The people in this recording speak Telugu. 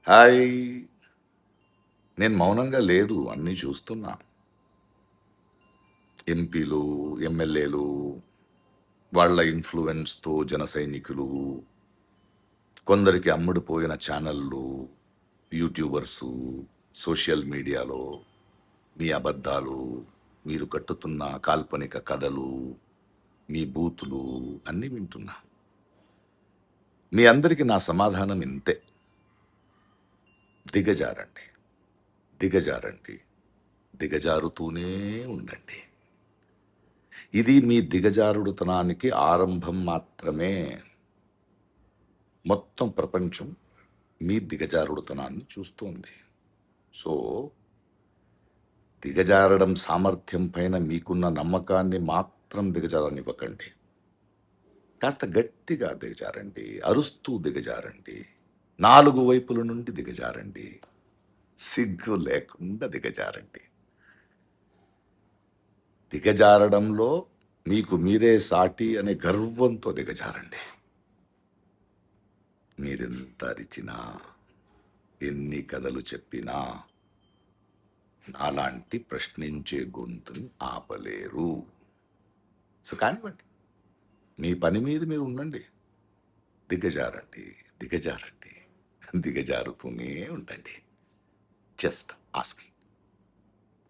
హాయ్! నేను మౌనంగా లేదు. అన్నీ చూస్తున్నా. ఎంపీలు, ఎమ్మెల్యేలు, వాళ్ళ ఇన్‌ఫ్లూయెన్స్‌తో జన సైనికులు, కొందరికి అమ్ముడుపోయిన ఛానల్‌లు, యూట్యూబర్సు, సోషల్ మీడియాలో మీ అబద్ధాలు, మీరు కట్టుతున్న కాల్పనిక కథలు, మీ బూతులు అన్నీ వింటున్నా. మీ అందరికి నా సమాధానం ఇంతే. దిగజారండి. దిగజారండి. దిగజారుతూనే ఉండండి. ఇది మీ దిగజారుడుతనానికి ఆరంభం మాత్రమే. మొత్తం ప్రపంచం మీ దిగజారుడుతనాన్ని చూస్తోంది. సో, దిగజారడం సామర్థ్యం పైన మీకున్న నమ్మకాన్ని మాత్రం దిగజారనివ్వకండి. కాస్త గట్టిగా దిగజారండి. అరుస్తూ దిగజారండి. 4 వైపుల నుండి దిగజారండి. సిగ్గు లేకుండా దిగజారండి. దిగజారడంలో మీకు మీరే సాటి అనే గర్వంతో దిగజారండి. మీరెంత అరిచినా, ఎన్ని కథలు చెప్పినా, అలాంటి ప్రశ్నించే గొంతుని ఆపలేరు. సో కానివ్వండి. మీ పని మీద మీరు ఉండండి. దిగజారండి. దిగజారండి. దిగజారుతూనే ఉండండి. Just asking.